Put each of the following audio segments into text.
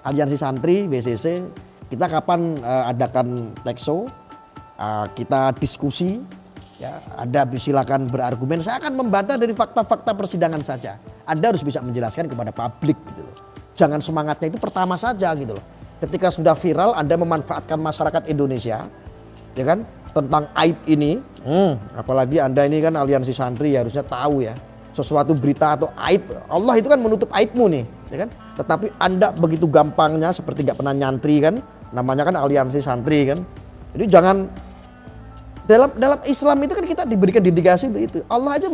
Aliansi Santri, BCC, kita kapan adakan talkshow, kita diskusi, ya, Anda silakan berargumen. Saya akan membantah dari fakta-fakta persidangan saja. Anda harus bisa menjelaskan kepada publik gitu loh. Jangan semangatnya itu pertama saja gitu loh. Ketika sudah viral, Anda memanfaatkan masyarakat Indonesia, ya kan, tentang aib ini. Apalagi Anda ini kan aliansi santri, ya harusnya tahu ya. Sesuatu berita atau aib, Allah itu kan menutup aibmu nih, ya kan. Tetapi Anda begitu gampangnya seperti nggak pernah nyantri kan, namanya kan aliansi santri kan. Jadi jangan, dalam Islam itu kan kita diberikan dedikasi itu. Allah aja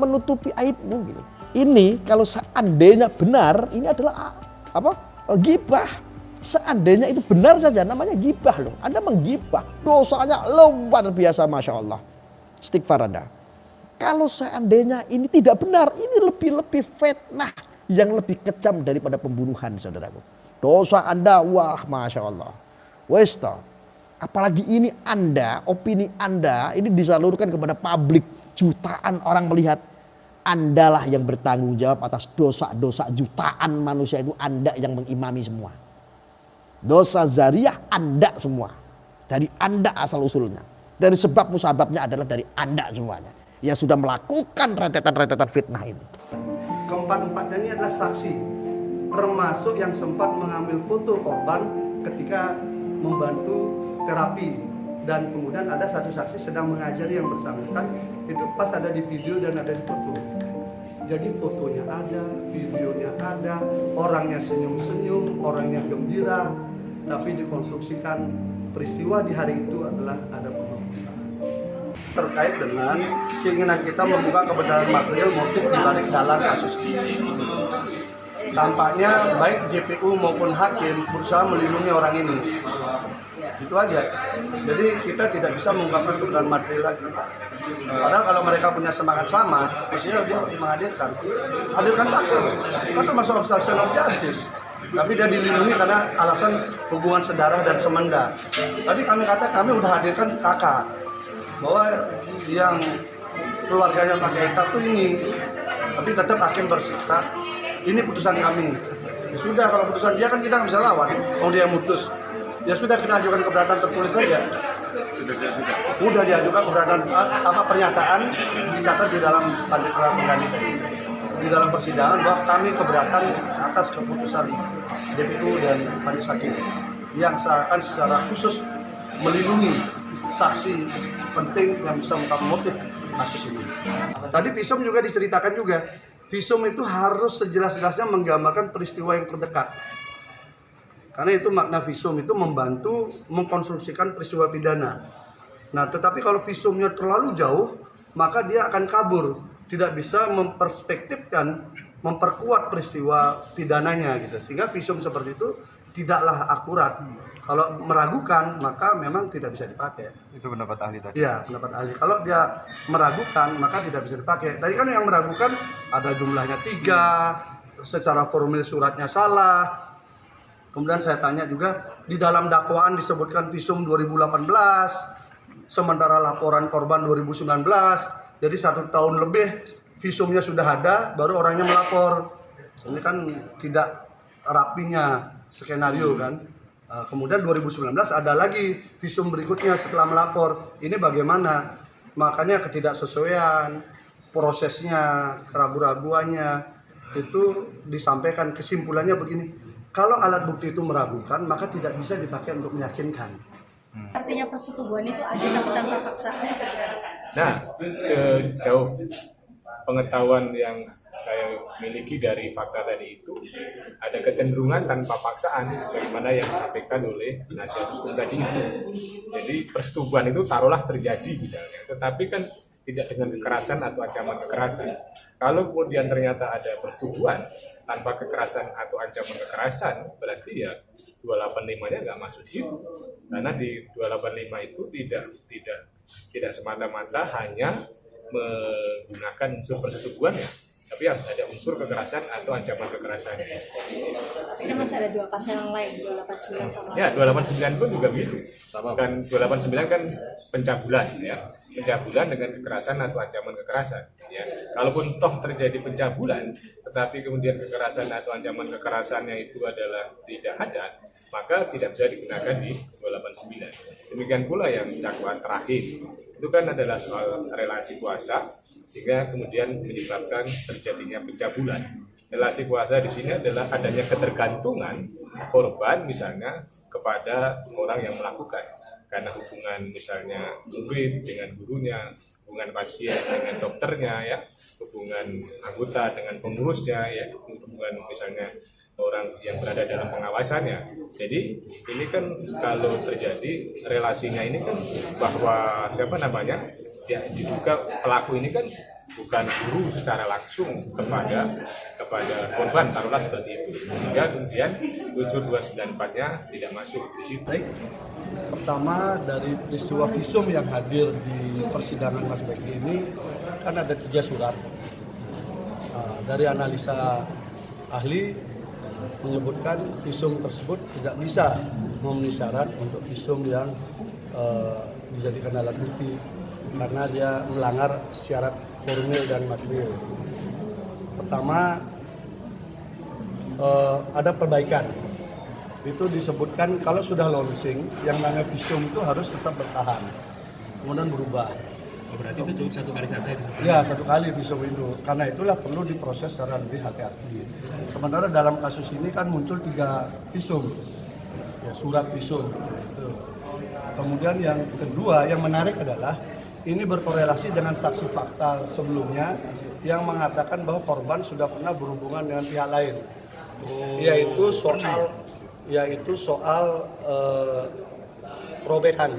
menutupi aibmu gitu. Ini kalau seandainya benar, ini adalah apa? Ghibah. Seandainya itu benar saja, namanya ghibah loh. Anda menggibah, dosanya luar biasa, Masya Allah. Istighfar Anda. Kalau seandainya ini tidak benar, ini lebih fitnah yang lebih kejam daripada pembunuhan, saudaraku. Dosa Anda, wah Masya Allah. Westa. Apalagi ini Anda, opini Anda ini disalurkan kepada publik. Jutaan orang melihat. Andalah yang bertanggung jawab atas dosa-dosa jutaan manusia itu, Anda yang mengimami semua. Dosa zariah Anda semua. Dari Anda asal usulnya. Dari sebab musababnya adalah dari Anda semuanya. Yang sudah melakukan rentetan-rentetan fitnah ini. Keempat-empatnya ini adalah saksi. Termasuk yang sempat mengambil foto korban ketika membantu terapi. Dan kemudian ada satu saksi sedang mengajari yang bersangkutan. Itu pas ada di video dan ada di foto. Jadi fotonya ada, videonya ada, orangnya senyum-senyum, orangnya gembira, tapi dikonstruksikan peristiwa di hari itu adalah ada pemerkosaan. Terkait dengan keinginan kita membuka kebenaran material motif di balik dalam kasus ini. Tampaknya baik JPU maupun hakim berusaha melindungi orang ini. Itu aja. Jadi kita tidak bisa mengungkapkan kebenaran material lagi. Padahal kalau mereka punya semangat sama, mestinya dia menghadirkan. Hadirkan paksa. Itu masuk obstruction of justice. Tapi dia dilindungi karena alasan hubungan sedarah dan semenda. Tadi kami udah hadirkan kakak. Bahwa yang keluarganya pakai etat tuh ini. Tapi tetap hakim bersikap, ini putusan kami. Ya sudah, kalau putusan dia kan kita nggak bisa lawan. Kalau dia mutus. Ya sudah, kita ajukan keberatan tertulis saja. Sudah diajukan keberatan, pernyataan dicatat di dalam pengganti tadi. Di dalam persidangan bahwa kami keberatan atas keputusan JPU dan majelis hakim yang seakan secara khusus melindungi saksi penting yang bisa mengungkap motif kasus ini. Tadi visum juga diceritakan juga. Visum itu harus sejelas-jelasnya menggambarkan peristiwa yang terdekat. Karena itu makna visum itu membantu mengkonstruksikan peristiwa pidana. Nah, tetapi kalau visumnya terlalu jauh, maka dia akan kabur, tidak bisa memperspektifkan, memperkuat peristiwa pidananya gitu. Sehingga visum seperti itu tidaklah akurat. Kalau meragukan, maka memang tidak bisa dipakai. Itu pendapat ahli tadi. Iya, pendapat ahli. Kalau dia meragukan, maka tidak bisa dipakai. Tadi kan yang meragukan ada jumlahnya 3, secara formulir suratnya salah. Kemudian saya tanya juga, di dalam dakwaan disebutkan visum 2018, sementara laporan korban 2019, jadi 1 tahun lebih visumnya sudah ada, baru orangnya melapor. Ini kan tidak rapinya skenario kan. Kemudian 2019 ada lagi visum berikutnya setelah melapor. Ini bagaimana? Makanya ketidaksesuaian, prosesnya, keraguan-raguannya, itu disampaikan. Kesimpulannya begini. Kalau alat bukti itu meragukan, maka tidak bisa dipakai untuk meyakinkan. Artinya persetubuhan itu ada tapi tanpa paksaan. Nah, sejauh pengetahuan yang saya miliki dari fakta tadi itu, ada kecenderungan tanpa paksaan, sebagaimana yang disampaikan oleh penasihat hukum tadi itu. Jadi persetubuhan itu taruhlah terjadi misalnya, tetapi kan tidak dengan kekerasan atau ancaman kekerasan. Kalau kemudian ternyata ada persetubuhan tanpa kekerasan atau ancaman kekerasan, berarti ya 285-nya nggak masuk di situ. Karena di 285 itu tidak semata-mata hanya menggunakan unsur persetubuhan ya, tapi harus ada unsur kekerasan atau ancaman kekerasan. Tapi kan masih ada 2 pasal yang lain, 289 sama. Ya, 289 pun juga begitu. Dan 289 kan pencabulan ya. Pencabulan dengan kekerasan atau ancaman kekerasan. Ya, kalaupun toh terjadi pencabulan, tetapi kemudian kekerasan atau ancaman kekerasannya itu adalah tidak ada, maka tidak bisa digunakan di 289. Demikian pula yang dakwaan terakhir, itu kan adalah soal relasi kuasa, sehingga kemudian menyebabkan terjadinya pencabulan. Relasi kuasa di sini adalah adanya ketergantungan korban misalnya kepada orang yang melakukan, karena hubungan misalnya murid dengan gurunya, hubungan pasien dengan dokternya, ya, hubungan anggota dengan pengurusnya, ya, hubungan misalnya orang yang berada dalam pengawasannya. Jadi ini kan kalau terjadi relasinya ini kan bahwa ya diduga pelaku ini kan bukan guru secara langsung kepada korban, taruhlah seperti itu, sehingga kemudian unsur 294-nya tidak masuk di situ. Baik, pertama dari peristiwa visum yang hadir di persidangan Mas Beki ini kan ada 3 surat. Dari analisa ahli menyebutkan visum tersebut tidak bisa memenuhi syarat untuk visum yang dijadikan alat bukti karena dia melanggar syarat formil dan material. Pertama, ada perbaikan. Itu disebutkan kalau sudah launching, yang namanya visum itu harus tetap bertahan, kemudian berubah. Berarti itu cukup 1 kali saja? Ya, 1 kali visum itu. Karena itulah perlu diproses secara lebih hati-hati. Sementara dalam kasus ini kan muncul 3 visum, ya, surat visum. Gitu. Kemudian yang kedua, yang menarik adalah ini berkorelasi dengan saksi fakta sebelumnya yang mengatakan bahwa korban sudah pernah berhubungan dengan pihak lain, yaitu soal robekan.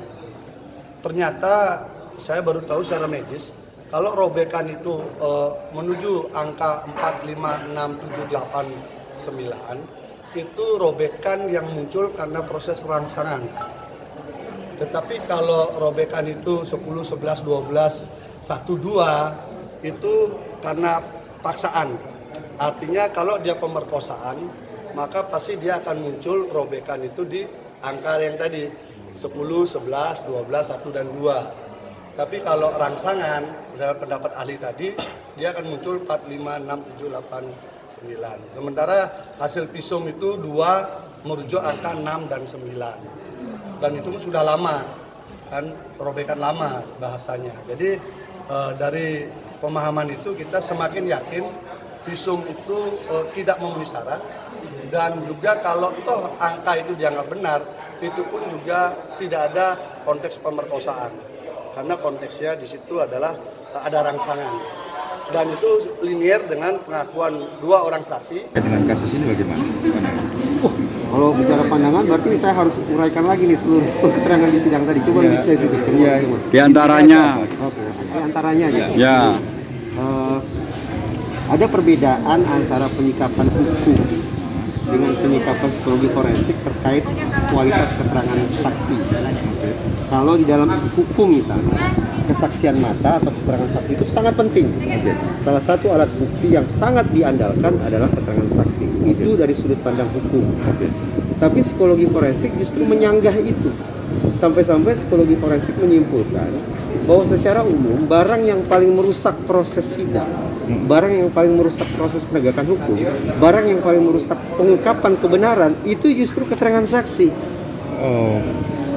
Ternyata saya baru tahu secara medis kalau robekan itu menuju angka 4, 5, 6, 7, 8, 9 itu robekan yang muncul karena proses rangsangan. Tetapi kalau robekan itu 10, 11, 12, 1, 2 itu karena paksaan. Artinya kalau dia pemerkosaan, maka pasti dia akan muncul robekan itu di angka yang tadi 10, 11, 12, 1 dan 2. Tapi kalau rangsangan dalam pendapat ahli tadi dia akan muncul 4, 5, 6, 7, 8, 9. Sementara hasil visum itu 2 merujuk angka 6 dan 9. Dan itu sudah lama, kan robekan lama bahasanya. Jadi dari pemahaman itu kita semakin yakin visum itu tidak memenuhi syarat, dan juga kalau toh angka itu dianggap benar, itu pun juga tidak ada konteks pemerkosaan, karena konteksnya di situ adalah ada rangsangan, dan itu linier dengan pengakuan 2 orang saksi. Dengan kasus ini bagaimana? Kalau bicara pandangan berarti saya harus uraikan lagi nih seluruh keterangan di sidang tadi. Coba lebih spesifik. Di antaranya. Oke. Di antaranya Ya. Ada perbedaan antara penyikapan hukum dengan penyikapan psikologi forensik terkait kualitas keterangan saksi. Kalau di dalam hukum misalnya, kesaksian mata atau keterangan saksi itu sangat penting. Salah satu alat bukti yang sangat diandalkan adalah keterangan saksi. Itu dari sudut pandang hukum. Tapi psikologi forensik justru menyanggah itu. Sampai-sampai psikologi forensik menyimpulkan bahwa secara umum barang yang paling merusak proses sidang, barang yang paling merusak proses penegakan hukum, barang yang paling merusak pengungkapan kebenaran itu justru keterangan saksi.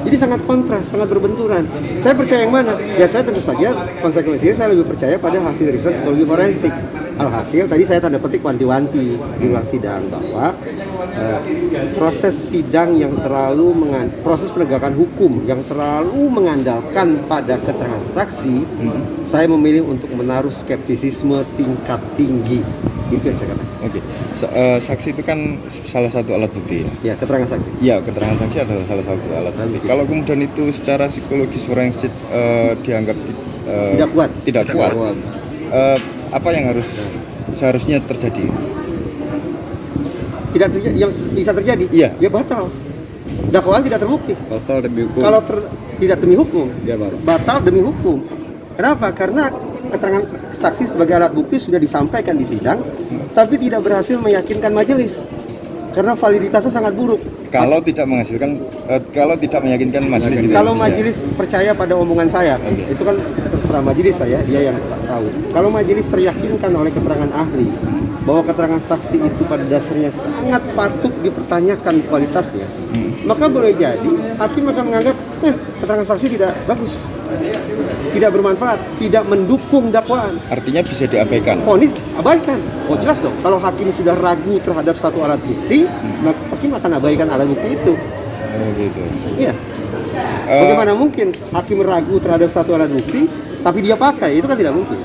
Jadi sangat kontras, sangat berbenturan. Saya percaya yang mana? Ya saya tentu saja konsekuensinya saya lebih percaya pada hasil riset psikologi forensik. Alhasil tadi saya tanda petik wanti-wanti di ruang sidang bahwa proses sidang yang proses penegakan hukum yang terlalu mengandalkan pada keterangan saksi, saya memilih untuk menaruh skeptisisme tingkat tinggi. Itu yang saya katakan. Saksi itu kan salah satu alat bukti ya? Ya, keterangan saksi. Ya, keterangan saksi adalah salah satu alat bukti. Kalau kemudian itu secara psikologis forensik dianggap tidak kuat. Apa yang seharusnya terjadi? Tidak terjadi, yang bisa terjadi? Iya. Ya batal. Dakwaan tidak terbukti. Batal demi hukum. Kalau tidak demi hukum, Ya, baru. batal demi hukum. Kenapa? Karena keterangan saksi sebagai alat bukti sudah disampaikan di sidang, tapi tidak berhasil meyakinkan majelis. karena validitasnya sangat buruk. Kalau tidak menghasilkan, kalau tidak meyakinkan majelis gitu. Kalau ya? majelis percaya pada omongan saya, itu kan terserah majelis saya, dia yang tahu. Kalau majelis teryakinkan oleh keterangan ahli bahwa keterangan saksi itu pada dasarnya sangat patut dipertanyakan kualitasnya, maka boleh jadi hakim akan menganggap keterangan saksi tidak bagus, tidak bermanfaat, tidak mendukung dakwaan. Artinya bisa diabaikan. Vonis abaikan. Oh jelas dong. Kalau hakim sudah ragu terhadap satu alat bukti, maka hakim akan abaikan alat bukti itu. Oh gitu. Iya. Bagaimana mungkin hakim ragu terhadap satu alat bukti, tapi dia pakai? Itu kan tidak mungkin.